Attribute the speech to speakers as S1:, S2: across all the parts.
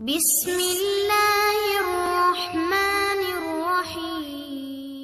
S1: بسم اللہ الرحمن الرحیم۔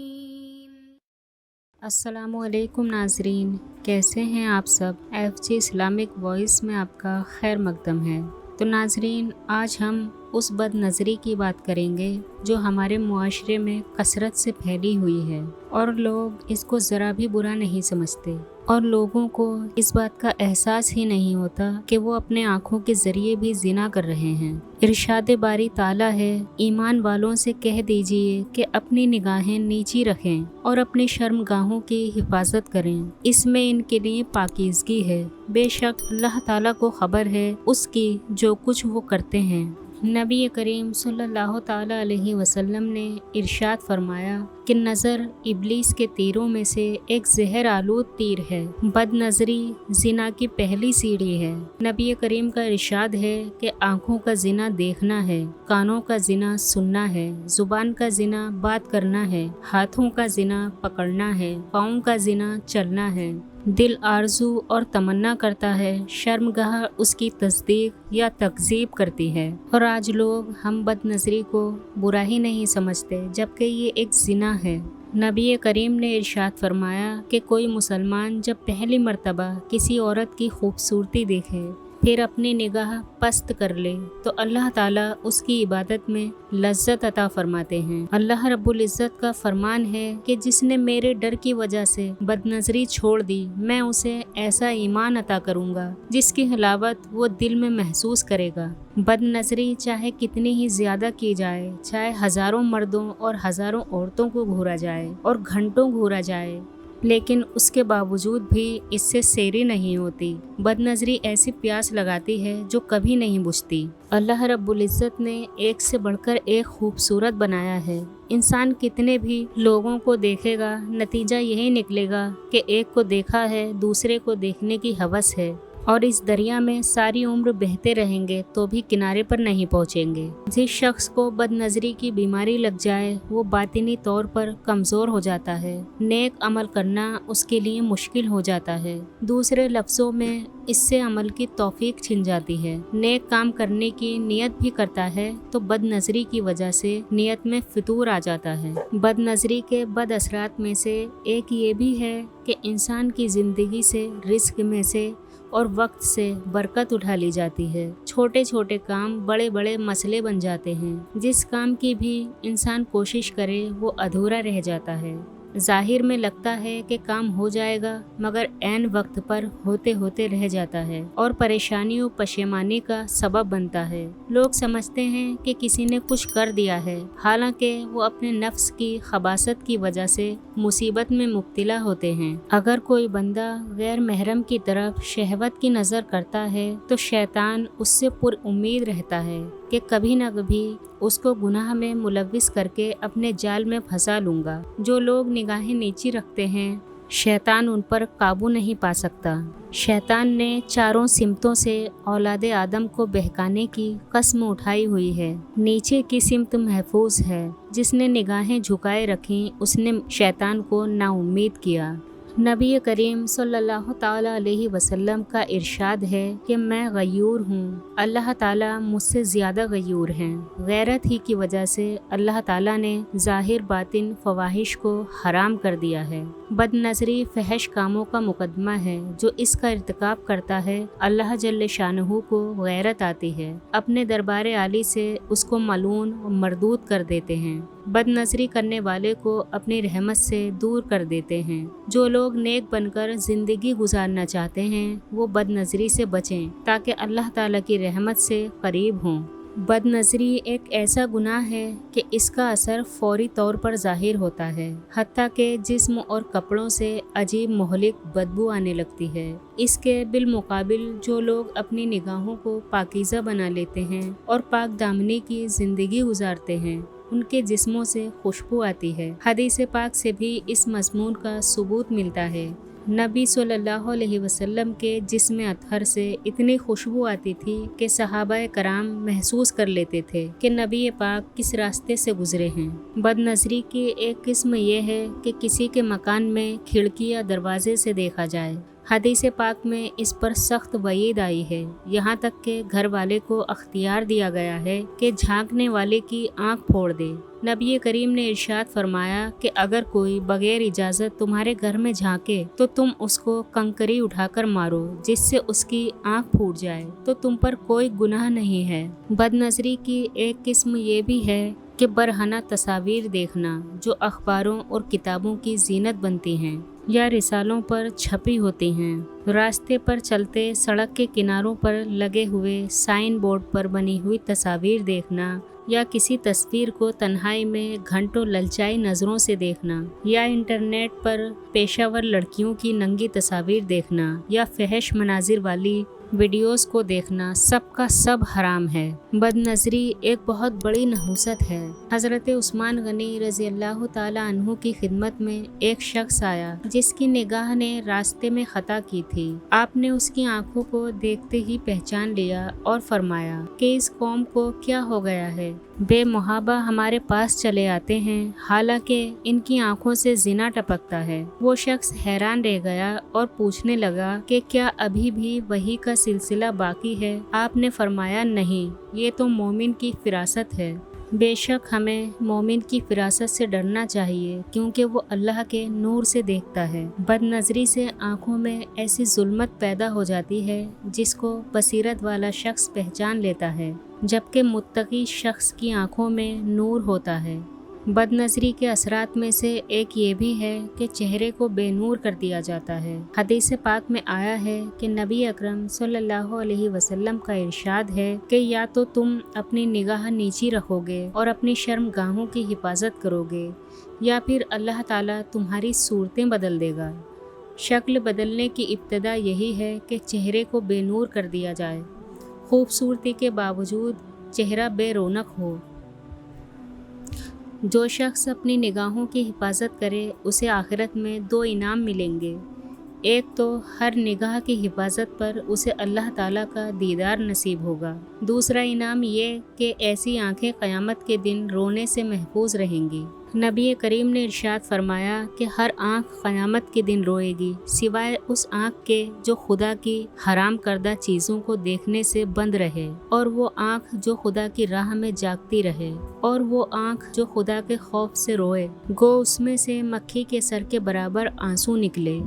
S2: السلام علیکم ناظرین، کیسے ہیں آپ سب؟ FG اسلامک وائس میں آپ کا خیر مقدم ہے۔ تو ناظرین، آج ہم اس بد نظری کی بات کریں گے جو ہمارے معاشرے میں کثرت سے پھیلی ہوئی ہے اور لوگ اس کو ذرا بھی برا نہیں سمجھتے، اور لوگوں کو اس بات کا احساس ہی نہیں ہوتا کہ وہ اپنے آنکھوں کے ذریعے بھی زنا کر رہے ہیں۔ ارشاد باری تعالیٰ ہے، ایمان والوں سے کہہ دیجئے کہ اپنی نگاہیں نیچی رکھیں اور اپنی شرمگاہوں کی حفاظت کریں، اس میں ان کے لیے پاکیزگی ہے۔ بے شک اللہ تعالیٰ کو خبر ہے اس کی جو کچھ وہ کرتے ہیں۔ نبی کریم صلی اللہ تعالیٰ علیہ وسلم نے ارشاد فرمایا کہ نظر ابلیس کے تیروں میں سے ایک زہر آلود تیر ہے۔ بد نظری زنا کی پہلی سیڑھی ہے۔ نبی کریم کا ارشاد ہے کہ آنکھوں کا زنا دیکھنا ہے، کانوں کا زنا سننا ہے، زبان کا زنا بات کرنا ہے، ہاتھوں کا زنا پکڑنا ہے، پاؤں کا زنا چلنا ہے، دل آرزو اور تمنا کرتا ہے، شرمگاہ اس کی تصدیق یا تکذیب کرتی ہے۔ اور آج لوگ ہم بد نظری کو برا ہی نہیں سمجھتے، جبکہ یہ ایک زنا ہے۔ نبی کریم نے ارشاد فرمایا کہ کوئی مسلمان جب پہلی مرتبہ کسی عورت کی خوبصورتی دیکھے پھر اپنی نگاہ پست کر لے تو اللہ تعالیٰ اس کی عبادت میں لذت عطا فرماتے ہیں۔ اللہ رب العزت کا فرمان ہے کہ جس نے میرے ڈر کی وجہ سے بد نظری چھوڑ دی، میں اسے ایسا ایمان عطا کروں گا جس کی حلاوت وہ دل میں محسوس کرے گا۔ بد نظری چاہے کتنی ہی زیادہ کی جائے، چاہے ہزاروں مردوں اور ہزاروں عورتوں کو گھورا جائے اور گھنٹوں گھورا جائے، لیکن اس کے باوجود بھی اس سے سیری نہیں ہوتی۔ بد نظری ایسی پیاس لگاتی ہے جو کبھی نہیں بجھتی۔ اللہ رب العزت نے ایک سے بڑھ کر ایک خوبصورت بنایا ہے۔ انسان کتنے بھی لوگوں کو دیکھے گا، نتیجہ یہی نکلے گا کہ ایک کو دیکھا ہے، دوسرے کو دیکھنے کی ہوس ہے، اور اس دریا میں ساری عمر بہتے رہیں گے تو بھی کنارے پر نہیں پہنچیں گے۔ جس شخص کو بد نظری کی بیماری لگ جائے وہ باطنی طور پر کمزور ہو جاتا ہے، نیک عمل کرنا اس کے لیے مشکل ہو جاتا ہے، دوسرے لفظوں میں اس سے عمل کی توفیق چھن جاتی ہے۔ نیک کام کرنے کی نیت بھی کرتا ہے تو بد نظری کی وجہ سے نیت میں فتور آ جاتا ہے۔ بد نظری کے بد اثرات میں سے ایک یہ بھی ہے کہ انسان کی زندگی سے، رزق میں سے اور وقت سے برکت اٹھا لی جاتی ہے۔ چھوٹے چھوٹے کام بڑے بڑے مسئلے بن جاتے ہیں۔ جس کام کی بھی انسان کوشش کرے وہ ادھورا رہ جاتا ہے۔ ظاہر میں لگتا ہے کہ کام ہو جائے گا، مگر عین وقت پر ہوتے ہوتے رہ جاتا ہے اور پریشانی و پشیمانی کا سبب بنتا ہے۔ لوگ سمجھتے ہیں کہ کسی نے کچھ کر دیا ہے، حالانکہ وہ اپنے نفس کی خباثت کی وجہ سے مصیبت میں مبتلا ہوتے ہیں۔ اگر کوئی بندہ غیر محرم کی طرف شہوت کی نظر کرتا ہے تو شیطان اس سے پر امید رہتا ہے کہ کبھی نہ کبھی اس کو گناہ میں ملوث کر کے اپنے جال میں پھنسا لوں گا۔ جو لوگ نگاہیں نیچی رکھتے ہیں شیطان ان پر قابو نہیں پا سکتا۔ شیطان نے چاروں سمتوں سے اولاد آدم کو بہکانے کی قسم اٹھائی ہوئی ہے۔ نیچے کی سمت محفوظ ہے، جس نے نگاہیں جھکائے رکھیں اس نے شیطان کو نا امید کیا۔ نبی کریم صلی اللہ تعالیٰ علیہ وسلم کا ارشاد ہے کہ میں غیور ہوں، اللہ تعالیٰ مجھ سے زیادہ غیور ہیں۔ غیرت ہی کی وجہ سے اللہ تعالیٰ نے ظاہر باطن فواحش کو حرام کر دیا ہے۔ بد نظری فحش کاموں کا مقدمہ ہے، جو اس کا ارتکاب کرتا ہے اللہ جل شانہ کو غیرت آتی ہے، اپنے دربار عالی سے اس کو ملعون و مردود کر دیتے ہیں، بد نظری کرنے والے کو اپنی رحمت سے دور کر دیتے ہیں۔ جو لوگ نیک بن کر زندگی گزارنا چاہتے ہیں وہ بد نظری سے بچیں تاکہ اللہ تعالیٰ کی رحمت سے قریب ہوں۔ بد نظری ایک ایسا گناہ ہے کہ اس کا اثر فوری طور پر ظاہر ہوتا ہے، حتیٰ کہ جسم اور کپڑوں سے عجیب مہلک بدبو آنے لگتی ہے۔ اس کے بالمقابل جو لوگ اپنی نگاہوں کو پاکیزہ بنا لیتے ہیں اور پاک دامنی کی زندگی گزارتے ہیں ان کے جسموں سے خوشبو آتی ہے۔ حدیث پاک سے بھی اس مضمون کا ثبوت ملتا ہے۔ نبی صلی اللہ علیہ وسلم کے جسم اطہر سے اتنی خوشبو آتی تھی کہ صحابہ کرام محسوس کر لیتے تھے کہ نبی پاک کس راستے سے گزرے ہیں۔ بد نظری کی ایک قسم یہ ہے کہ کسی کے مکان میں کھڑکی یا دروازے سے دیکھا جائے، حدیث پاک میں اس پر سخت وعید آئی ہے، یہاں تک کہ گھر والے کو اختیار دیا گیا ہے کہ جھانکنے والے کی آنکھ پھوڑ دے۔ نبی کریم نے ارشاد فرمایا کہ اگر کوئی بغیر اجازت تمہارے گھر میں جھانکے تو تم اس کو کنکری اٹھا کر مارو جس سے اس کی آنکھ پھوٹ جائے، تو تم پر کوئی گناہ نہیں ہے۔ بد نظری کی ایک قسم یہ بھی ہے کہ برہنہ تصاویر دیکھنا جو اخباروں اور کتابوں کی زینت بنتی ہیں یا رسالوں پر چھپی ہوتی ہیں۔ راستے پر چلتے سڑک کے کناروں پر لگے ہوئے سائن بورڈ پر بنی ہوئی تصاویر دیکھنا، یا کسی تصویر کو تنہائی میں گھنٹوں للچائی نظروں سے دیکھنا، یا انٹرنیٹ پر پیشہ ور لڑکیوں کی ننگی تصاویر دیکھنا، یا فحش مناظر والی ویڈیوز کو دیکھنا، سب کا سب حرام ہے۔ بد نظری ایک بہت بڑی نحوست ہے۔ حضرت عثمان غنی رضی اللہ تعالی عنہ کی خدمت میں ایک شخص آیا جس کی نگاہ نے راستے میں خطا کی تھی۔ آپ نے اس کی آنکھوں کو دیکھتے ہی پہچان لیا اور فرمایا کہ اس قوم کو کیا ہو گیا ہے، بے محابہ ہمارے پاس چلے آتے ہیں حالانکہ ان کی آنکھوں سے زنا ٹپکتا ہے۔ وہ شخص حیران رہ گیا اور پوچھنے لگا کہ کیا ابھی بھی وحی کا سلسلہ باقی ہے؟ آپ نے فرمایا نہیں، یہ تو مومن کی فراست ہے۔ بے شک ہمیں مومن کی فراست سے ڈرنا چاہیے کیونکہ وہ اللہ کے نور سے دیکھتا ہے۔ بد نظری سے آنکھوں میں ایسی ظلمت پیدا ہو جاتی ہے جس کو بصیرت والا شخص پہچان لیتا ہے، جبکہ متقی شخص کی آنکھوں میں نور ہوتا ہے۔ بد نظری کے اثرات میں سے ایک یہ بھی ہے کہ چہرے کو بے نور کر دیا جاتا ہے۔ حدیث پاک میں آیا ہے کہ نبی اکرم صلی اللہ علیہ وسلم کا ارشاد ہے کہ یا تو تم اپنی نگاہ نیچی رکھو گے اور اپنی شرم گاہوں کی حفاظت کرو گے، یا پھر اللہ تعالیٰ تمہاری صورتیں بدل دے گا۔ شکل بدلنے کی ابتدا یہی ہے کہ چہرے کو بے نور کر دیا جائے، خوبصورتی کے باوجود چہرہ بے رونق ہو۔ جو شخص اپنی نگاہوں کی حفاظت کرے اسے آخرت میں 2 انعام ملیں گے۔ ایک تو ہر نگاہ کی حفاظت پر اسے اللہ تعالیٰ کا دیدار نصیب ہوگا۔ دوسرا انعام یہ کہ ایسی آنکھیں قیامت کے دن رونے سے محفوظ رہیں گی۔ نبی کریم نے ارشاد فرمایا کہ ہر آنکھ قیامت کے دن روئے گی سوائے اس آنکھ کے جو خدا کی حرام کردہ چیزوں کو دیکھنے سے بند رہے، اور وہ آنکھ جو خدا کی راہ میں جاگتی رہے، اور وہ آنکھ جو خدا کے خوف سے روئے، گو اس میں سے مکھی کے سر کے برابر آنسو نکلے۔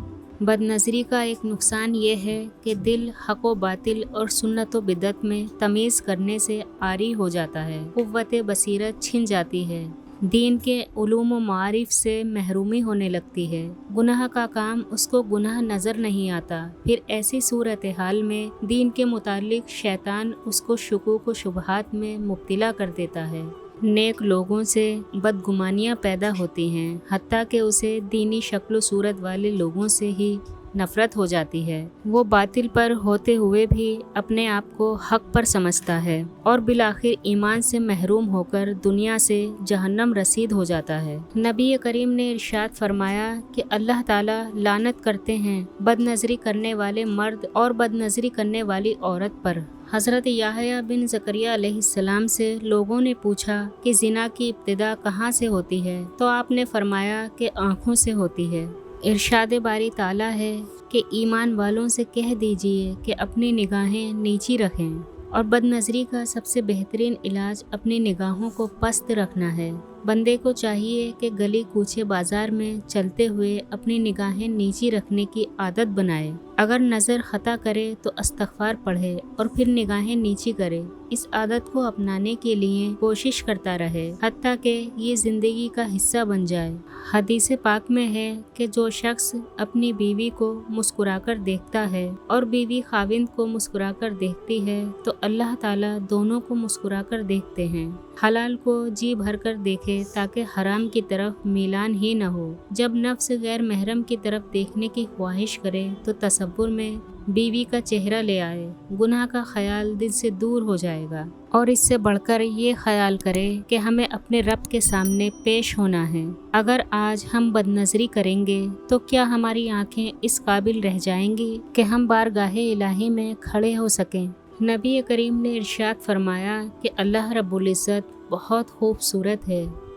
S2: بد نظری کا ایک نقصان یہ ہے کہ دل حق و باطل اور سنت و بدعت میں تمیز کرنے سے عاری ہو جاتا ہے، قوت بصیرت چھن جاتی ہے، دین کے علوم و معارف سے محرومی ہونے لگتی ہے، گناہ کا کام اس کو گناہ نظر نہیں آتا۔ پھر ایسی صورتحال میں دین کے متعلق شیطان اس کو شکوک و شبہات میں مبتلا کر دیتا ہے۔ نیک لوگوں سے بدگمانیاں پیدا ہوتی ہیں، حتیٰ کہ اسے دینی شکل و صورت والے لوگوں سے ہی نفرت ہو جاتی ہے۔ وہ باطل پر ہوتے ہوئے بھی اپنے آپ کو حق پر سمجھتا ہے اور بالآخر ایمان سے محروم ہو کر دنیا سے جہنم رسید ہو جاتا ہے۔ نبی کریم نے ارشاد فرمایا کہ اللہ تعالیٰ لعنت کرتے ہیں بد نظری کرنے والے مرد اور بد نظری کرنے والی عورت پر۔ حضرت یحییٰ بن زکریا علیہ السلام سے لوگوں نے پوچھا کہ زنا کی ابتدا کہاں سے ہوتی ہے؟ تو آپ نے فرمایا کہ آنکھوں سے ہوتی ہے۔ ارشاد باری تعالیٰ ہے کہ ایمان والوں سے کہہ دیجئے کہ اپنی نگاہیں نیچی رکھیں، اور بد نظری کا سب سے بہترین علاج اپنی نگاہوں کو پست رکھنا ہے۔ بندے کو چاہیے کہ گلی کوچے بازار میں چلتے ہوئے اپنی نگاہیں نیچی رکھنے کی عادت بنائے۔ اگر نظر خطا کرے تو استغفار پڑھے اور پھر نگاہیں نیچی کرے۔ اس عادت کو اپنانے کے لیے کوشش کرتا رہے حتیٰ کہ یہ زندگی کا حصہ بن جائے۔ حدیث پاک میں ہے کہ جو شخص اپنی بیوی کو مسکرا کر دیکھتا ہے اور بیوی خاوند کو مسکرا کر دیکھتی ہے تو اللہ تعالیٰ دونوں کو مسکرا کر دیکھتے ہیں۔ حلال کو جی بھر کر دیکھے تاکہ حرام کی طرف میلان ہی نہ ہو۔ جب نفس غیر محرم کی طرف دیکھنے کی خواہش کرے تو تصور میں بیوی کا چہرہ لے آئے، گناہ کا خیال دل سے دور ہو جائے گا، اور اس سے بڑھ کر یہ خیال کرے کہ ہمیں اپنے رب کے سامنے پیش ہونا ہے۔ اگر آج ہم بد نظری کریں گے تو کیا ہماری آنکھیں اس قابل رہ جائیں گی کہ ہم بارگاہ الہی میں کھڑے ہو سکیں؟ نبی کریم نے ارشاد فرمایا کہ اللہ رب العزت بہت خوبصورت ہے،